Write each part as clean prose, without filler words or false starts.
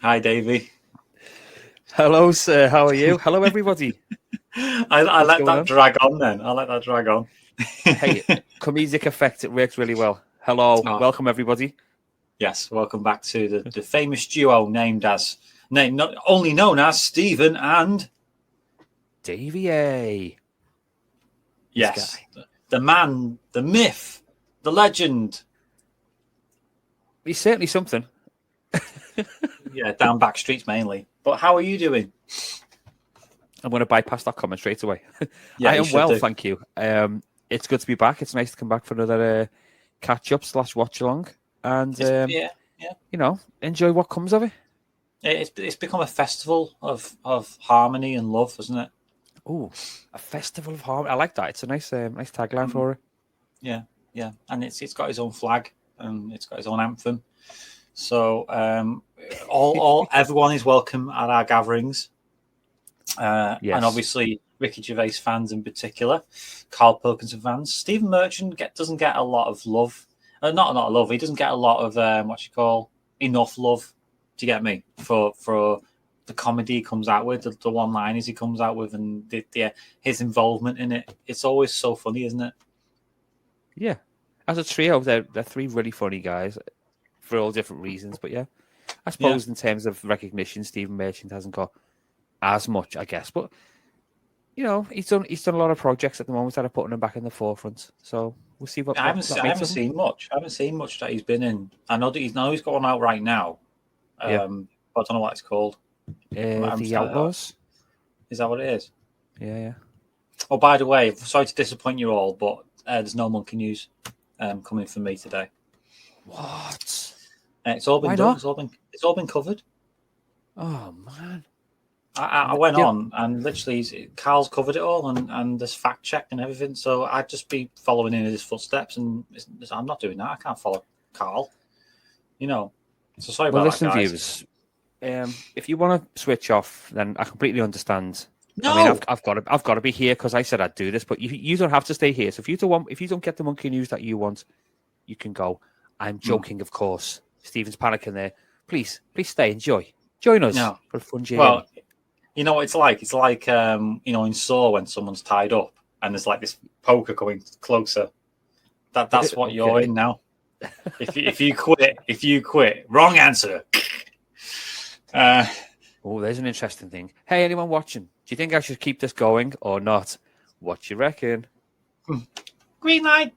Hi, Davey. Hello, sir. How are you? Hello, everybody. I What's let going that on? drag on then. I let that drag on. Hey, comedic effect. It works really well. Hello. Oh, Welcome, everybody. yes, welcome back to the famous duo named not only known as Stephen and Davey A. This yes, guy. the man, the myth, the legend. He's certainly something. Yeah, down back streets mainly. But how are you doing? I'm going to bypass that comment straight away. Yeah, I you am should well, do. thank you. It's good to be back. It's nice to come back for another catch-up / watch-along. And, Yeah, yeah. enjoy what comes of it. It's become a festival of harmony and love, isn't it? Oh, a festival of harmony. I like that. It's a nice tagline for it. Yeah, yeah, and it's got his own flag and it's got his own anthem. So all everyone is welcome at our gatherings, and Yes. obviously Ricky Gervais fans in particular, Karl Pilkington fans. Stephen Merchant doesn't get a lot of love, not a lot of love. He doesn't get a lot of what you call enough love. To get me for the comedy he comes out with, the one liners he comes out with, and his involvement in it. It's always so funny, isn't it? Yeah. As a trio, they're three really funny guys for all different reasons. But yeah, I Yeah. suppose in terms of recognition, Stephen Merchant hasn't got as much, I guess. But he's done a lot of projects at the moment that are putting him back in the forefront. So we'll see what that I makes haven't of him. seen much. I haven't seen much that he's been in. I know that he's got one out right now. Yeah. But I don't know what it's called. The Outlaws. Is that what it is? Yeah. Oh, by the way, sorry to disappoint you all, but there's no monkey news coming from me today. What? It's all been Why done. not? It's all been covered. Oh man. I went on and literally Carl's covered it all and there's fact check and everything. So I'd just be following in his footsteps, and I'm not doing that. I can't follow Carl. So sorry Well, about that, listen, guys. viewers. If you want to switch off, then I completely understand. No, I mean, I've got to be here because I said I'd do this, but you don't have to stay here. So if you don't get the monkey news that you want, you can go. I'm joking, of course. Stephen's panicking there. Please stay. Join us no. for a fun journey. Well, you know what it's like. It's like in Saw when someone's tied up and there's like this poker coming closer. That's what you're in now. If you quit, wrong answer. Oh, there's an interesting thing. Hey, anyone watching? Do you think I should keep this going or not? What you reckon? Green light.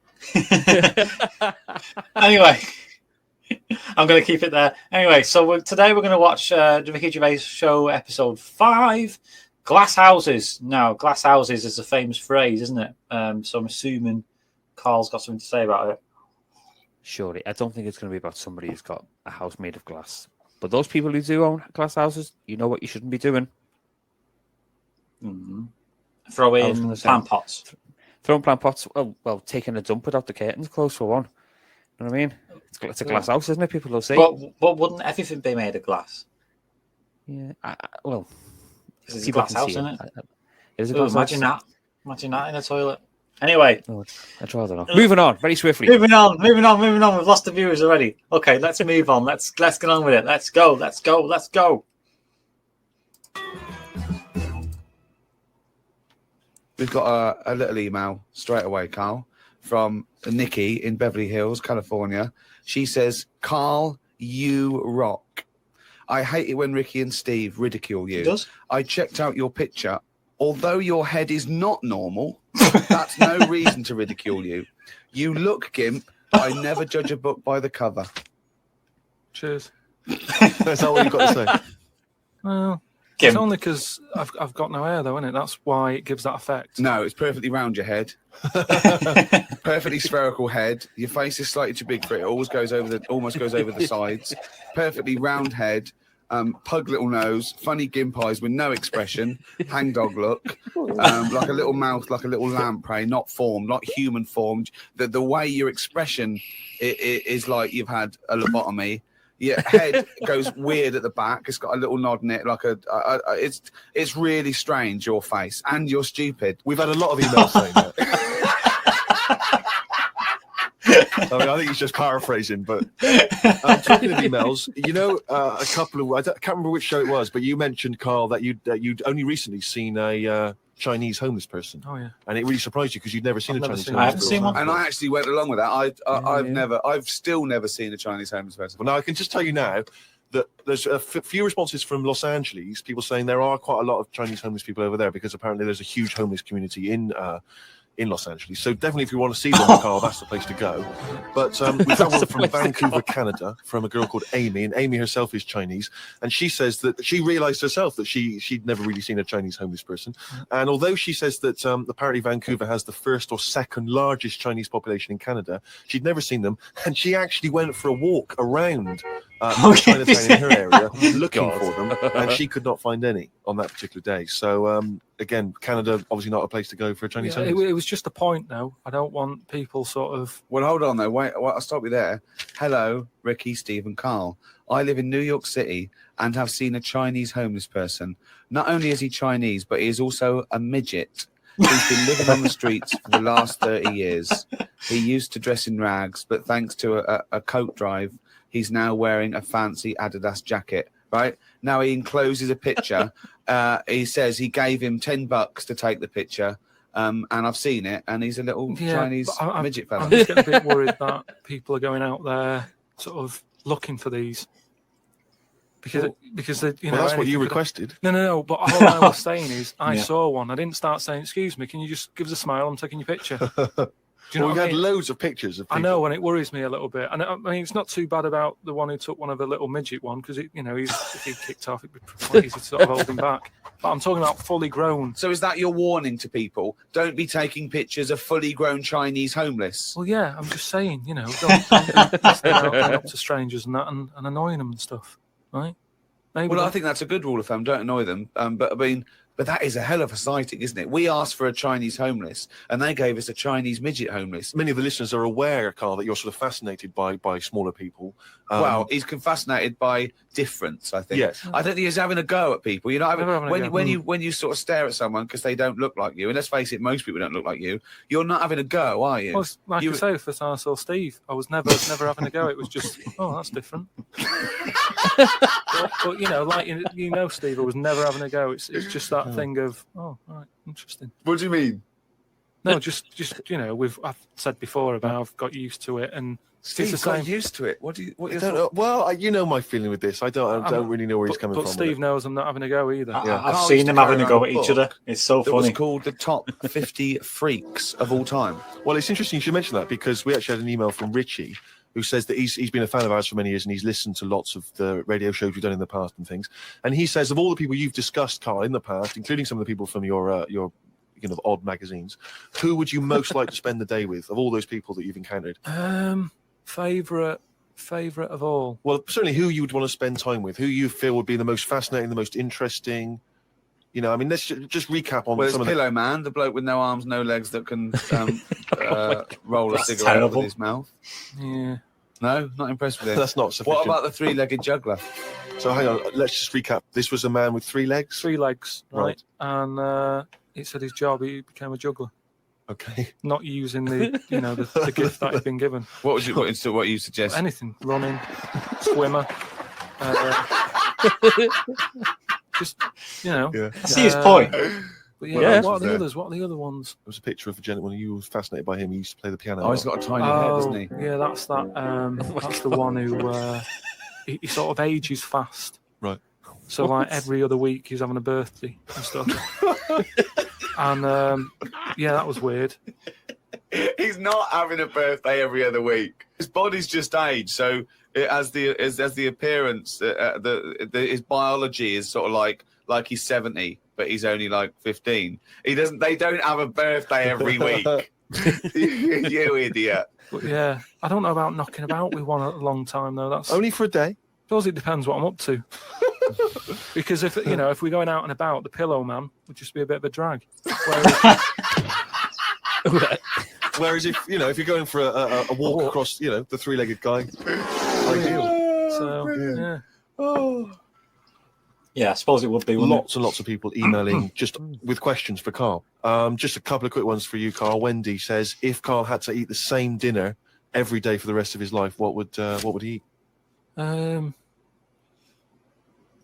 Anyway, I'm going to keep it there. Anyway, so today we're going to watch the Ricky Gervais Show episode 5, Glass Houses. Now, glass houses is a famous phrase, isn't it? So I'm assuming Karl's got something to say about it. Surely. I don't think it's going to be about somebody who's got a house made of glass. But those people who do own glass houses, you know what you shouldn't be doing. Mm-hmm. Throw in plant pots. Throwing plant pots. Well, taking a dump without the curtains closed for one. You know what I mean? It's a glass house, isn't it? People will say. But wouldn't everything be made of glass? Yeah. It's a glass house, isn't it? It is a glass house. Imagine that in a toilet. Anyway, I'd rather not. Moving on, very swiftly. Moving on. We've lost the viewers already. Okay, let's move on. Let's get on with it. Let's go. We've got a little email straight away, Karl, from Nikki in Beverly Hills, California. She says, Karl, you rock. I hate it when Ricky and Steve ridicule you. He does? I checked out your picture. Although your head is not normal, that's no reason to ridicule you. You look gimp. I never judge a book by the cover. Cheers. That's all you've got to say. Well, it's only because I've got no hair, though, isn't it? That's why it gives that effect. No, it's perfectly round your head. Perfectly spherical head. Your face is slightly too big for it. It almost goes over the sides. Perfectly round head. Pug little nose, funny gimp eyes with no expression, hangdog look, like a little mouth, like a little lamprey, not formed, not human formed. The way your expression is like you've had a lobotomy. Your head goes weird at the back. It's got a little nod in it, like it's really strange, your face, and you're stupid. We've had a lot of emails saying that. I mean, I think he's just paraphrasing, but talking of emails, a couple of, I can't remember which show it was, but you mentioned, Karl, that you'd only recently seen a Chinese homeless person. Oh, yeah. And it really surprised you because you'd never seen a Chinese homeless person. I haven't seen one. And I actually went along with that. I've still never seen a Chinese homeless person. Well, now I can just tell you now that there's a few responses from Los Angeles, people saying there are quite a lot of Chinese homeless people over there because apparently there's a huge homeless community in Los Angeles. So definitely if you want to see them, Karl, that's the place to go. But we've got one from Vancouver, Canada, from a girl called Amy, and Amy herself is Chinese, and she says that she realized herself that she'd never really seen a Chinese homeless person. And although she says that apparently Vancouver has the first or second largest Chinese population in Canada, she'd never seen them, and she actually went for a walk around Chinatown in her area looking for them, and she could not find any on that particular day. So again, Canada obviously not a place to go for a Chinese homeless. It was just a point, though. I don't want people sort of... Well, hold on, though. Wait, I'll stop you there. Hello, Ricky, Steve and Karl. I live in New York City and have seen a Chinese homeless person. Not only is he Chinese, but he is also a midget. He's been living on the streets for the last 30 years. He used to dress in rags, but thanks to a coat drive, he's now wearing a fancy Adidas jacket, right? Now he encloses a picture. He says he gave him $10 to take the picture. And I've seen it, and he's a little Chinese midget fella. I'm just getting a bit worried that people are going out there sort of looking for these. Because that's what you requested. No. But all I was saying is, I saw one. I didn't start saying, "Excuse me, can you just give us a smile? I'm taking your picture." Do you know we've had loads of pictures of people. I know, and it worries me a little bit. And I mean, it's not too bad about the one who took one of the little midget one because if he kicked off, it'd be quite easy to sort of hold him back. But I'm talking about fully grown. So is that your warning to people? Don't be taking pictures of fully grown Chinese homeless. Well, yeah, I'm just saying, don't stay out going up to strangers and that and annoying them and stuff, right? Maybe I think that's a good rule of thumb. Don't annoy them. But that is a hell of a sighting, isn't it? We asked for a Chinese homeless, and they gave us a Chinese midget homeless. Many of the listeners are aware, Karl, that you're sort of fascinated by smaller people. Well, he's fascinated by difference, I think. Yes. I don't think he's having a go at people. When you sort of stare at someone because they don't look like you, and let's face it, most people don't look like you, you're not having a go, are you? Well, like I say, first time I saw Steve, I was never having a go. It was just, oh, that's different. but Steve, I was never having a go. It's just that thing of, oh, right, interesting. What do you mean? No, just I've said before about I've got used to it, and Steve got used to it. What do you? I don't know. Well, you know my feeling with this. I don't really know where he's coming from. But Steve knows I'm not having a go either. I've seen them having a go at each other. It's so funny. It was called the top 50 freaks of all time. Well, it's interesting you should mention that because we actually had an email from Richie who says that he's been a fan of ours for many years and he's listened to lots of the radio shows we've done in the past and things. And he says of all the people you've discussed, Karl, in the past, including some of the people from your odd magazines, who would you most like to spend the day with of all those people that you've encountered? Favourite of all? Well, certainly who you would want to spend time with, who you feel would be the most fascinating, the most interesting. Let's just recap on some of the... Pillow Man, the bloke with no arms, no legs that can roll a cigarette with his mouth. Yeah. No, not impressed with it. That's not sufficient. What about the three-legged juggler? So hang on, let's just recap. This was a man with 3 legs? 3 legs, right. And it said his job, he became a juggler. Okay. Not using the gift that he'd been given. What you suggest? Anything. Running, swimmer. Just, I see his point. But what are the others? What are the other ones? There was a picture of a gentleman who was fascinated by him. He used to play the piano. Oh, he's got a tiny head, doesn't he? Yeah, that's that. That's the one who he sort of ages fast. Right. So like every other week he's having a birthday and stuff. And that was weird. He's not having a birthday every other week. His body's just aged, so as the appearance, his biology is sort of like he's 70, but he's only like 15. They don't have a birthday every week. You idiot. But yeah, I don't know about knocking about with one a long time though. That's only for a day. I suppose it depends what I'm up to. Because if we're going out and about, the Pillow Man would just be a bit of a drag. Whereas if you're going for a walk across, the 3-legged guy, ideal. So yeah. Yeah, I suppose it would be. Lots and lots of people emailing just with questions for Karl. Just a couple of quick ones for you, Karl. Wendy says, if Karl had to eat the same dinner every day for the rest of his life, what would he eat? You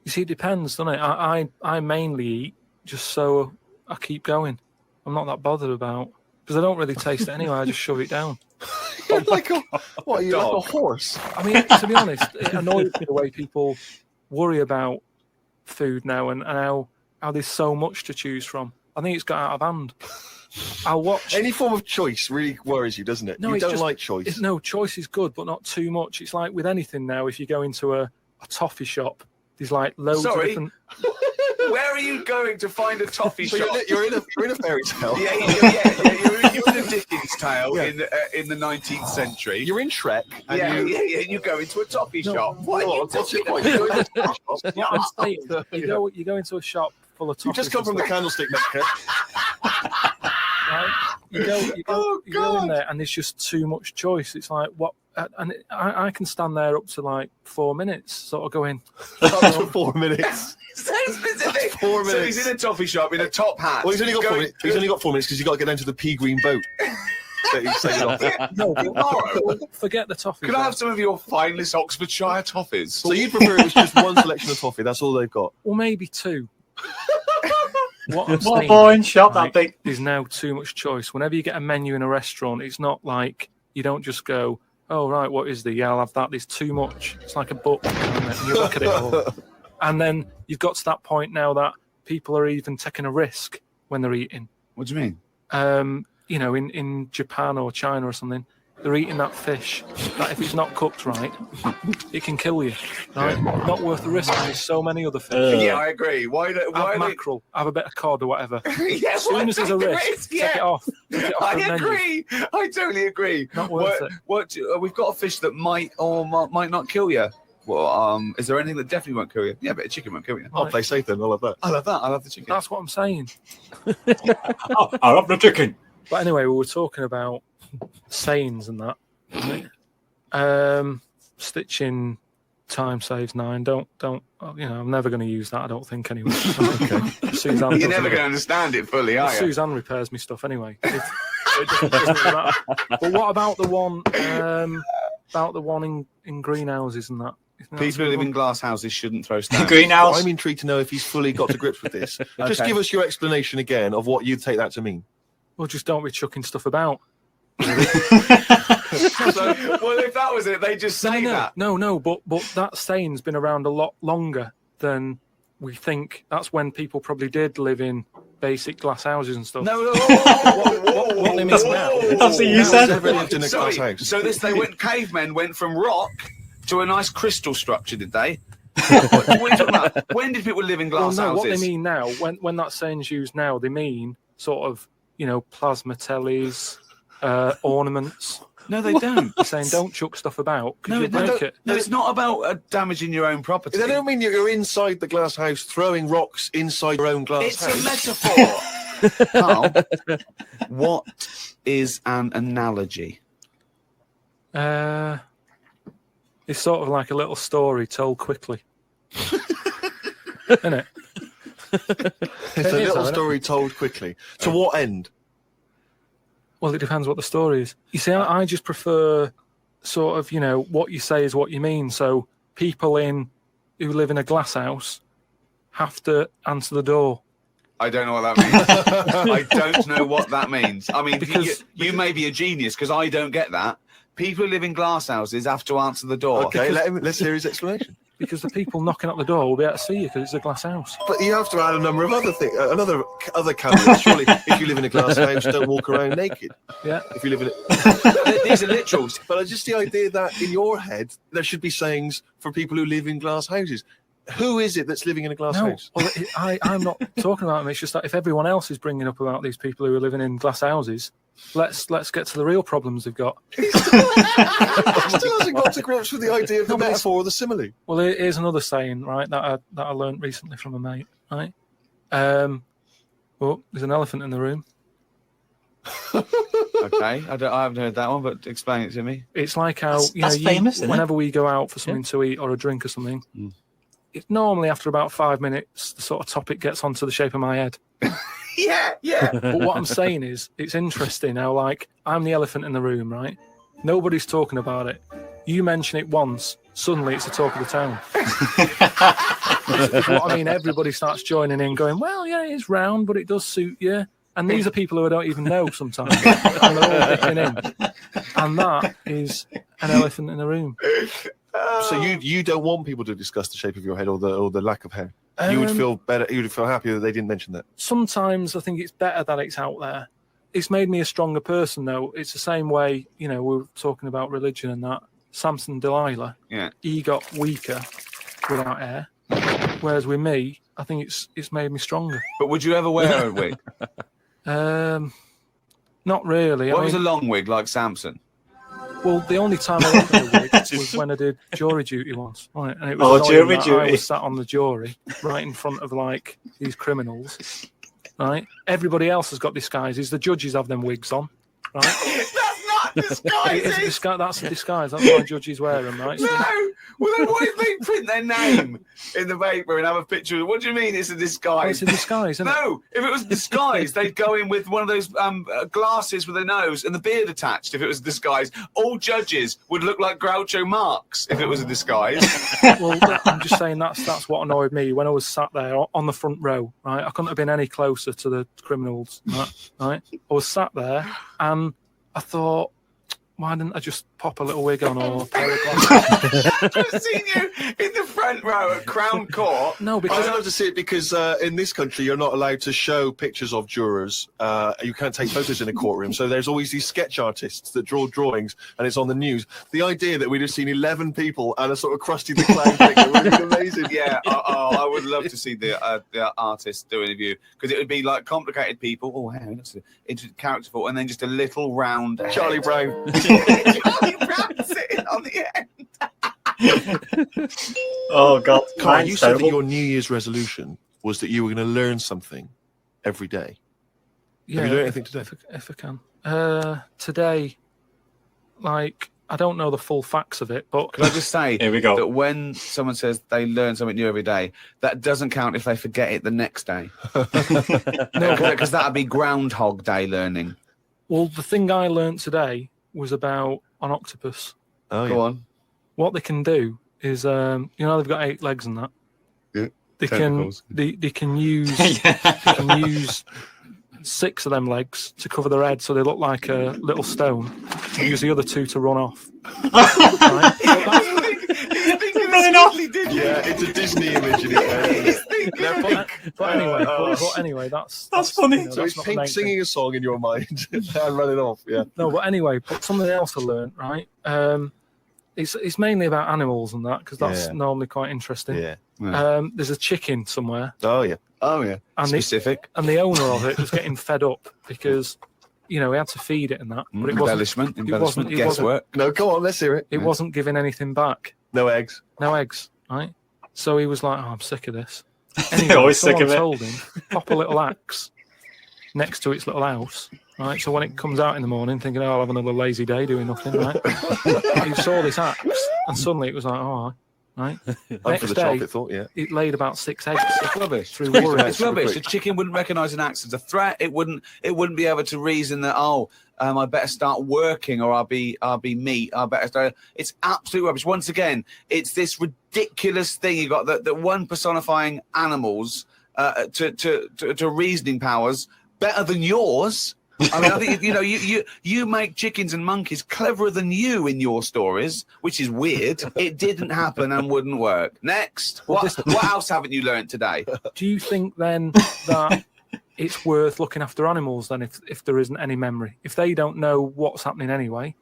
see, it depends, doesn't it? I mainly eat just so I keep going. I'm not that bothered about, because I don't really taste it anyway. I just shove it down. You're like a horse? I mean, to be honest, it annoys me the way people worry about food now and how there's so much to choose from. I think it's got out of hand. I'll watch Any form of choice really worries you, doesn't it? No, you it's don't just- like choice. No, choice is good, but not too much. It's like with anything now. If you go into a toffee shop, there's like loads of Sorry? different. Where are you going to find a toffee So shop? you're in a fairy tale. Yeah. You're in a Dickens tale in the 19th century. You're in Shrek. And And you go into a toffee shop. What are you What's your talking point? about? You're in a toffee shop. What I'm saying, you go into a shop full of You've toffees. just come from the candlestick maker. Right? You go in there, and there's just too much choice. It's like what, and I can stand there up to like 4 minutes, sort of going. Up to 4 minutes. So specific. 4 minutes. So he's in a toffee shop in a top hat. Well, he's only got 4 minutes. He's only got 4 minutes because you've got to get down to the pea green boat. That he's sailing off. No, Tomorrow. forget the toffees. Could I have some of your finest Oxfordshire toffees? So you'd prefer it was just one selection of toffee? That's all they've got. Well, maybe two. What I'm What a saying boring shop right, that big. there's now too much choice. Whenever you get a menu in a restaurant, it's not like you don't just go, oh, right, what is the? Yeah, I'll have that. There's too much. It's like a book, and you look at it all. And then you've got to that point now that people are even taking a risk when they're eating. What do you mean? You know, in Japan or China or something, they're eating that fish that if it's not cooked right, it can kill you. Right? Not worth the risk. There's so many other fish. Yeah, I agree. Why Have are mackerel, have a bit of cod or whatever. yeah, As soon as there's a risk, take it off. Take it off I the menu. agree. I totally agree. Not worth it. We've got a fish that might or might not kill you. Well, is there anything that definitely won't kill you? Yeah, but a chicken won't kill you. I'll play safe then. I'll have that. I love that. I love the chicken. That's what I'm saying. I love the chicken. But anyway, we were talking about sayings and that. Stitching time saves 9. Don't. You know, I'm never going to use that. I don't think anyway. Okay. Suzanne. You're does never it. going to understand it fully, are you? Suzanne repairs me stuff anyway. So it doesn't really matter. But what about the one? In greenhouses and that? Isn't that People who live in glass houses shouldn't throw stones. Greenhouse. I'm intrigued to know if he's fully got to grips with this. Just Okay. give us your explanation again of what you'd take that to mean. Well, just don't be chucking stuff about. So, well, if that was it, they just say that. No, but that saying's been around a lot longer than we think. That's when people probably did live in basic glass houses and stuff. No. What they mean now? That's what you No said. one's ever lived in a glass Sorry. house. So cavemen went from rock to a nice crystal structure, did they? What are you talking about? When did people live in Well, glass no, houses? what they mean now, when that saying's used now, they mean sort of, you know, plasma tellies, ornaments. No, they don't. They're saying don't chuck stuff about because you break it. No, it's not about damaging your own property. They don't mean you're inside the glass house throwing rocks inside your own glass It's house. a metaphor. Karl, what is an analogy? It's sort of like a little story told quickly. Isn't it? It's a little story told quickly. To what end? Well, it depends what the story is. You see, I just prefer sort of, you know, what you say is what you mean. So people who live in a glass house have to answer the door. I don't know what that means. I don't know what that means. I mean, Because- you may be a genius because I don't get that. People who live in glass houses have to answer the door. Okay, let's hear his explanation. Because the people knocking at the door will be able to see you because it's a glass house. But you have to add a number of other things, other caveats. Surely, if you live in a glass house, don't walk around naked. Yeah. If you live in it, These are literals. but just the idea that in your head there should be sayings for people who live in glass houses. Who is it that's living in a glass No, house? well, I'm not talking about them. It's just that if everyone else is bringing up about these people who are living in glass houses, let's get to the real problems they've got. Still hasn't got to grips with the idea of the metaphor or the simile. Well, here's another saying, right, that I learned recently from a mate, right? Oh, there's an elephant in the room. Okay, I haven't heard that one, but explain it to me. It's like how That's famous, isn't it? whenever we go out for something to eat or a drink or something, it's normally after about 5 minutes the sort of topic gets onto the shape of my head. Yeah. But what I'm saying is, it's interesting how, like, I'm the elephant in the room, right? Nobody's talking about it. You mention it once, suddenly it's the talk of the town. Is what I mean. Everybody starts joining in, going, well, yeah, it's round, but it does suit you. And these are people who I don't even know sometimes. And they're all dipping in. And that is an elephant in the room. So you don't want people to discuss the shape of your head or the lack of hair. You would feel better. You would feel happier that they didn't mention that. Sometimes I think it's better that it's out there. It's made me a stronger person, though. It's the same way, we were talking about religion and that. Samson Delilah, he got weaker without hair. Whereas with me, I think it's made me stronger. But would you ever wear a wig? Not really. What was a long wig like Samson? Well, the only time I went with a wig was when I did jury duty once. Right? And it was annoying jury that duty. I was sat on the jury right in front of like these criminals. Right? Everybody else has got disguises. The judges have them wigs on. Right? That's not disguises. That's a disguise. That's why judges wear them, right? No. Well, then why did they print their name in the paper and have a picture? What do you mean it's a disguise? It's a disguise, isn't it? No, if it was a disguise, they'd go in with one of those glasses with a nose and the beard attached. If it was a disguise, all judges would look like Groucho Marx if it was a disguise. Well, I'm just saying that's what annoyed me when I was sat there on the front row. Right, I couldn't have been any closer to the criminals. Right, I was sat there and I thought, why didn't I just pop a little wig on or a pair of glasses? I've seen you in the front row at Crown Court. No, I because love to see it because in this country you're not allowed to show pictures of jurors. You can't take photos in a courtroom. So there's always these sketch artists that draw drawings, and it's on the news. The idea that we'd have seen 11 people and a sort of Krusty the Clown figure would be amazing. Yeah, I would love to see the artist do an interview because it would be like complicated people. Oh, hang on, it's characterful, and then just a little round head. Charlie Brown. Charlie Brown sitting on the end. Oh God, Karl, you mine's said that terrible. your New Year's resolution was that you were going to learn something every day. yeah, Have you learned anything today? if I can. Today, like, I don't know the full facts of it, but Can I just say Here we go. that when someone says they learn something new every day, that doesn't count if they forget it the next day. Because that'd be Groundhog Day learning. well, the thing I learnt today was about an octopus. Oh, Go on. What they can do is, they've got 8 legs and that. Yeah, They tentacles. can use 6 of them legs to cover their head so they look like a little stone, and use the other 2 to run off. Right? Running off. Yeah, it's a Disney image in his head. But anyway, that's funny. So that's it's not the Pink main thing. singing a song in your mind and running off. Yeah. No, but anyway, but something else I learned, right? It's mainly about animals and that because that's Yeah. normally quite interesting. Yeah. There's a chicken somewhere, Oh, yeah. Oh, yeah. and Specific. the owner of it was getting fed up because he had to feed it and that, but it wasn't. Embellishment. it Guesswork. No, come on, let's hear it. It wasn't giving anything back. No eggs. No eggs, right? So he was like, "Oh, I'm sick of this." Anyway, Always sick of someone it. told him, pop a little axe next to its little house, right? So when it comes out in the morning, thinking, "Oh, I'll have another lazy day doing nothing," right? He saw this axe, and suddenly it was like, "Oh, right." I'm Next for the day, chocolate thought, yeah. it laid about 6 eggs. It's rubbish. Through worry. It's rubbish. The chicken wouldn't recognise an axe as a threat. It wouldn't be able to reason that I better start working or I'll be meat. I better start. It's absolute rubbish. Once again, it's this ridiculous thing you got that one personifying animals to reasoning powers better than yours. I mean, I think you make chickens and monkeys cleverer than you in your stories, which is weird. It didn't happen and wouldn't work. Next, what else haven't you learned today? Do you think then that it's worth looking after animals then if there isn't any memory? If they don't know what's happening anyway,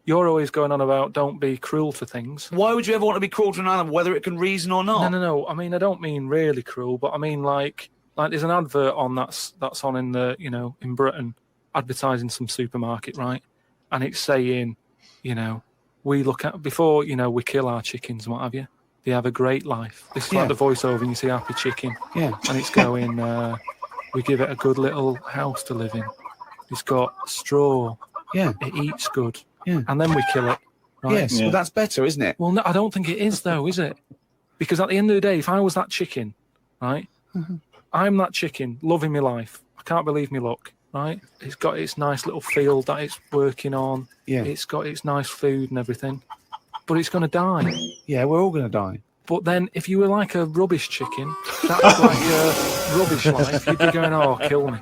you're always going on about don't be cruel to things. Why would you ever want to be cruel to an animal, whether it can reason or not? No. I mean, I don't mean really cruel, but I mean like there's an advert on that's on in the in Britain advertising some supermarket, right? And it's saying, we look at before we kill our chickens and what have you. They have a great life. This is like the voiceover, and you see happy chicken. Yeah. And it's going, we give it a good little house to live in. It's got straw. Yeah. It eats good. Yeah. And then we kill it. Right? Yes. Well, that's better, isn't it? Well, no, I don't think it is, though, is it? Because at the end of the day, if I was that chicken, right, I'm that chicken, loving my life. I can't believe me luck, right? It's got its nice little field that it's working on. Yeah. It's got its nice food and everything. But it's going to die. Yeah, we're all going to die. But then if you were like a rubbish chicken, that's like your rubbish life, you'd be going, oh, kill me.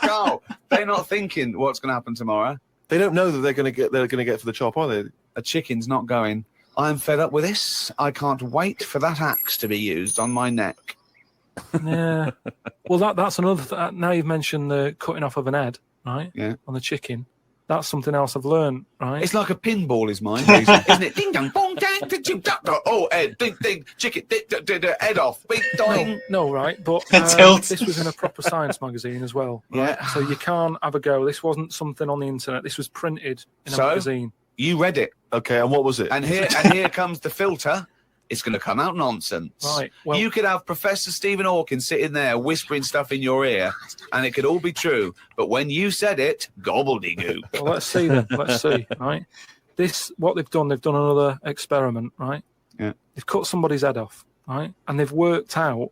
Carl, they're not thinking what's going to happen tomorrow. They don't know that they're going to get for the chop, are they? A chicken's not going, I'm fed up with this. I can't wait for that axe to be used on my neck. Yeah. Well, that's another now you've mentioned the cutting off of an head, right? Yeah. On the chicken. That's something else I've learned, right? It's like a pinball is mine, isn't it? Ding dong bong dang ding dong. Oh, head, ding ding, chicken, head off, bing dong. No, right, but Tilt. this was in a proper science magazine as well. Yeah. So you can't have a go. This wasn't something on the internet. This was printed in a So? magazine. You read it, Okay, and what was it? and here comes the filter. It's going to come out nonsense. Right. Well, You could have Professor Stephen Hawking sitting there whispering stuff in your ear, and it could all be true. But when you said it, gobbledygook. well, let's see then. Let's see, right? What they've done another experiment, right? Yeah. They've cut somebody's head off, right? And they've worked out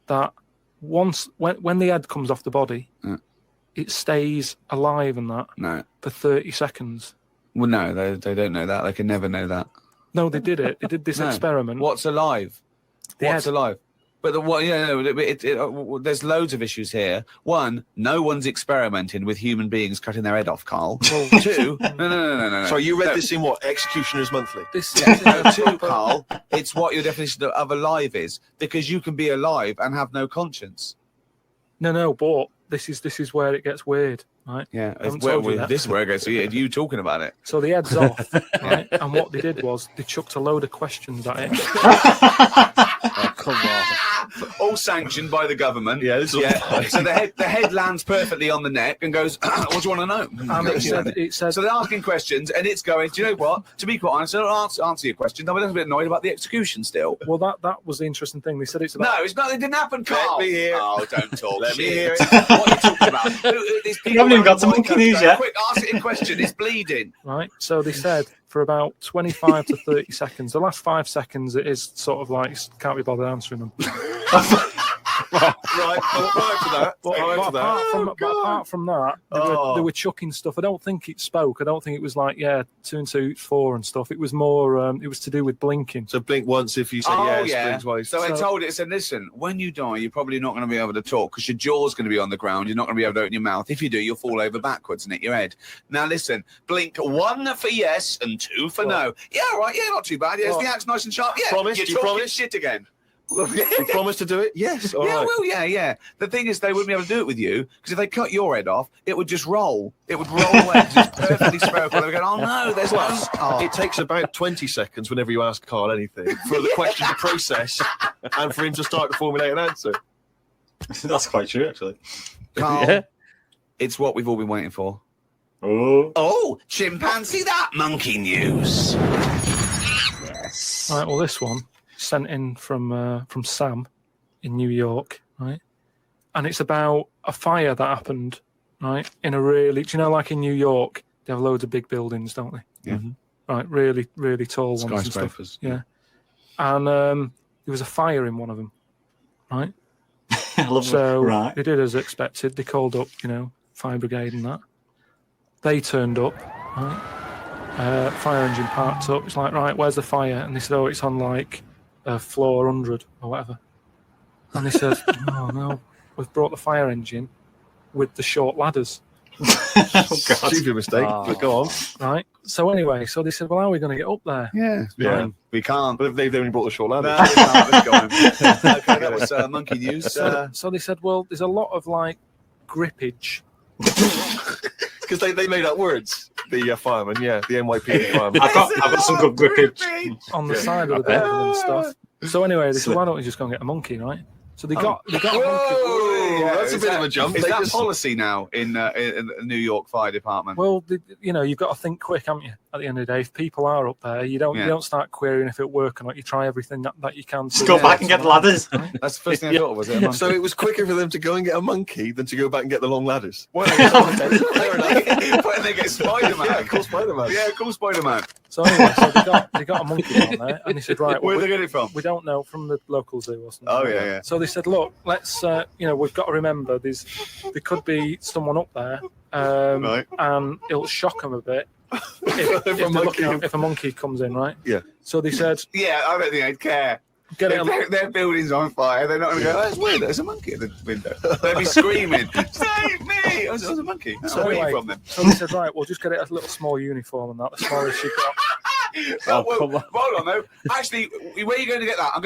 that when the head comes off the body, Yeah. it stays alive and that No. for 30 seconds. Well, no, they don't know that. They can never know that. No, they did it. They did this No. experiment. What's alive? The What's head. alive? But there's loads of issues here. One, no one's experimenting with human beings cutting their head off, Carl. Well, Two, no. So you read No. this in what? Executioner's Monthly. This No, two, Carl, it's what your definition of alive is, because you can be alive and have no conscience. No, but this is where it gets weird, right? Yeah, haven't told you that. this is where it goes. So you talking about it? So the head's off, right? And what they did was they chucked a load of questions at it. Oh, come on. All sanctioned by the government. Yeah, this is So the head lands perfectly on the neck and goes, "What do you want to know?" And it said So they're asking questions, and it's going, do you know what? To be quite honest, I don't answer your question. I'm a little bit annoyed about the execution still. well, that was the interesting thing. They said it's about No, it's not. It didn't happen, Carl. me hear. Oh, don't talk. Let me shit. hear it. What are you talking about? These people haven't even got to wearing monkey white news coats yet. Quick, ask it in question. It's bleeding. right. So they said for about 25 to 30 seconds. The last 5 seconds, it is sort of like can't be bothered answering them. Right, but prior to that, But, prior to that, apart from that, they were chucking stuff. I don't think it spoke. I don't think it was like 2 and 2 4 and stuff. It was more. It was to do with blinking. so blink once if you say Oh, yes, yeah. blink twice. So I So- told it, said, listen, when you die, you're probably not going to be able to talk because your jaw's going to be on the ground. You're not going to be able to open your mouth. If you do, you'll fall over backwards and hit your head. Now, listen, blink 1 for yes and 2 for no. Yeah, right. Yeah, not too bad. Yeah, is the axe nice and sharp? Yeah. Promise? You're You talking promise? shit again. You promise to do it? Yes. All Yeah, right. well, yeah. The thing is, they wouldn't be able to do it with you because if they cut your head off, it would just roll. It would roll away 'cause it's perfectly spherical. They would go, oh no, there's no. Oh. It takes about 20 seconds whenever you ask Karl anything for the question to process and for him to start to formulate an answer. That's quite true, actually. Carl, Yeah. it's what we've all been waiting for. Oh, Oh, chimpanzee that monkey news. Right. Well, this one sent in from Sam in New York, right? And it's about a fire that happened, right? In a really, do you know, like in New York, they have loads of big buildings, don't they? Yeah. Right. Really, really tall ones and stuff. Skyscrapers. Yeah. And there was a fire in one of them, right? I love So right. they did as expected. They called up, fire brigade and that. They turned up, right? Fire engine parked up. It's like, right, where's the fire? And they said, oh, it's on like floor 100 or whatever. And they said, oh no, we've brought the fire engine with the short ladders, Oh, God. Stupid mistake, but go on. right? So anyway, so they said, well, how are we going to get up there? Yeah. Yeah. We can't. But they've only brought the short ladder. No, we can't. Let's go on. Okay, that was monkey news. So they said, well, there's a lot of like grippage. Because they made up words. The fireman, the NYPD fireman. I've got some good grippage. On the side of the building and stuff. So anyway, they said, why don't we just go and get a monkey, right? So they got a monkey. Whoa, that's a bit of a jump. Is They that just- policy now in the New York Fire Department? Well, you've got to think quick, haven't you? At the end of the day, if people are up there, you don't start querying if it works or not. You try everything that you can. Just go back and get the ladders. That's the first thing I thought of, was it? A monkey? So it was quicker for them to go and get a monkey than to go back and get the long ladders. Why don't they get Spider-Man? Yeah, call Spider-Man. Yeah, call Spider-Man. So anyway, so they got a monkey on there, and he said, right, Where well, did they get it from? we don't know, from the local zoo or something. Oh, yeah. So they said, look, let's, we've got to remember there could be someone up there, Right. and it'll shock them a bit if a monkey comes in, right? Yeah. So they said, Yeah, I don't think they'd care. get it. If their building's on fire, they're not going to go, oh, that's weird, there's a monkey at the window. They'll be screaming, save me! Oh, there's a monkey. So Where are anyway, you from then? So they said, right, we'll just get it a little small uniform and that, the smallest you got. Come on. Hold on, though. Actually, where are you going to get that? I'm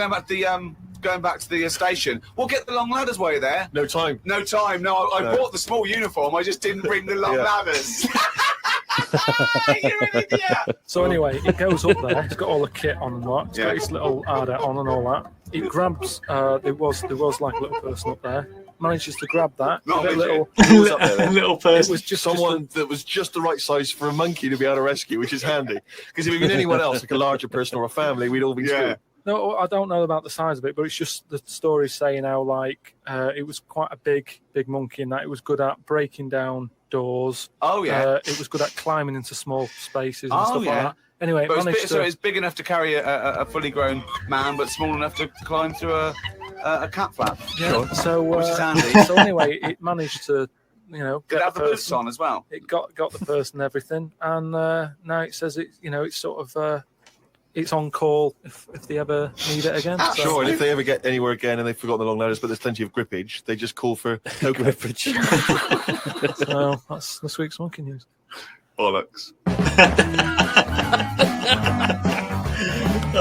going back to the station. We'll get the long ladders while you're there. No time. No time. No, I No. bought the small uniform. I just didn't bring the long Yeah. ladders. You're an idiot. So anyway, it goes up there. It's got all the kit on and what. It's Yeah. got its little ADA on and all that. It grabs. There was like a little person up there. Manages to grab that. Not give it a Midget. little. Who was up there then? Little It person. was just Someone that was just the right size for a monkey to be able to rescue, which is handy. Because if it had been anyone else, like a larger person or a family, we'd all be Yeah. screwed. No, I don't know about the size of it, but it's just the story saying how like it was quite a big monkey, and that it was good at breaking down doors. Oh, yeah. It was good at climbing into small spaces and Oh, stuff yeah. like that. Anyway, But it managed so to. it's big enough to carry a fully grown man, but small enough to climb through a cat flap. Yeah, so Which is handy. so anyway, it managed to, Did get it have the the boots person. on as well? It got the person and everything, and now it says it's sort of it's on call if they ever need it again. So, Sure, and if they ever get anywhere again and they've forgotten the long ladders, but there's plenty of grippage, they just call for token. so that's this week's monkey news. Bollocks.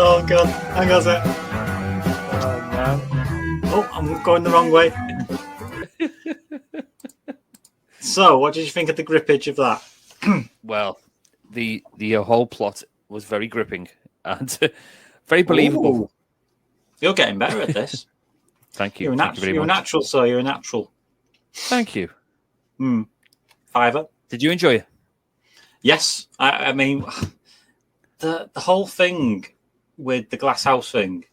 Oh god, hang on a sec. Oh man. Oh, I'm going the wrong way. So, what did you think of the grippage of that? Well, the whole plot was very gripping and very believable. Ooh. You're getting better at this. Thank you. You're a Thank you very you're a much. natural, sir. You're a natural. Thank you. Fiver. Did you enjoy it? Yes, I mean, the whole thing with the glass house thing,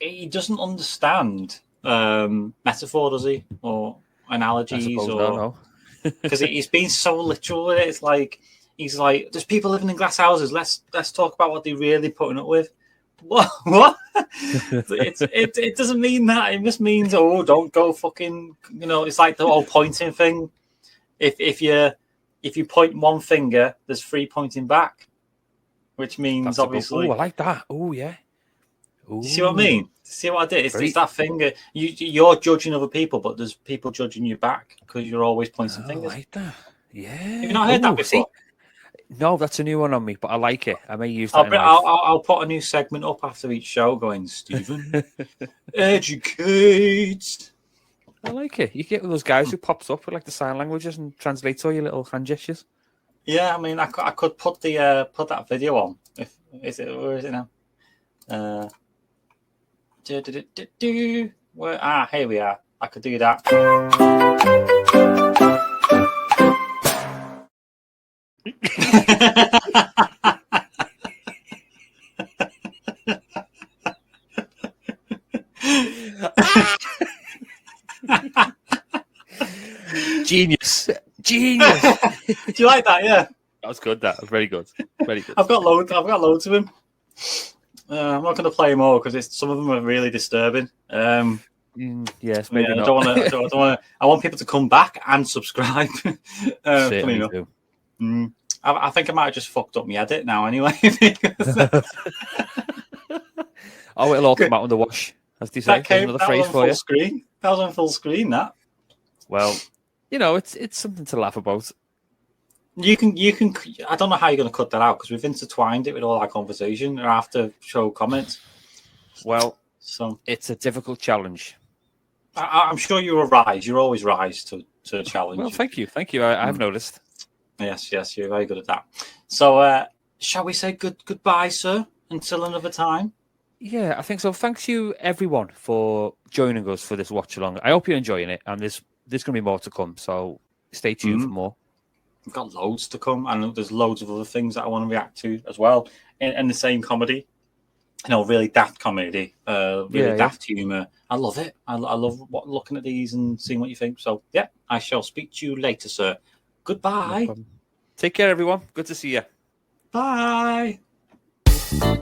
he doesn't understand metaphor, does he, or analogies, I suppose or no. because he's been so literal with it. It's like he's like, "There's people living in glass houses. Let's talk about what they're really putting up with." What? It doesn't mean that. It just means, oh, don't go fucking. It's like the whole pointing thing. If you point one finger, there's three pointing back, which means That's obviously. Oh, I like that. Oh, yeah. Ooh. You see what I mean? See what I did? It's that finger. You're judging other people, but there's people judging you back because you're always pointing I fingers. like that. Yeah. Have you not heard that before? No, that's a new one on me, but I like it. I may use that. I'll put a new segment up after each show going, Stephen, educate. I like it. You get those guys who pops up with like the sign languages and translates all your little hand gestures. Yeah, I mean, I could put that video on. Where is it now? Where? Here we are. I could do that. Genius. Do you like that? Yeah. That was good. That was very good. Very good. I've got loads of them. I'm not going to play more because some of them are really disturbing. Yes, maybe I not. don't want to. I want people to come back and subscribe. Certainly do. I think I might have just fucked up my edit now. Anyway, Oh, it'll all come out on the wash, as they say. There's another phrase for you. Screen. That was on full screen. That. Well, it's something to laugh about. You can. I don't know how you're going to cut that out because we've intertwined it with all our conversation or after show comments. Well, so it's a difficult challenge. I'm sure you will rise. You always rise to a challenge. Well, thank you. I've noticed. Yes, you're very good at that. So, shall we say goodbye, sir, until another time? Yeah, I think so. Thanks you, everyone, for joining us for this watch along. I hope you're enjoying it, and there's going to be more to come. So stay tuned for more. We've got loads to come, and there's loads of other things that I want to react to as well in the same comedy. Really daft comedy, daft humour. I love it. I love looking at these and seeing what you think. So, yeah, I shall speak to you later, sir. Goodbye. No problem. Take care, everyone. Good to see you. Bye. Bye.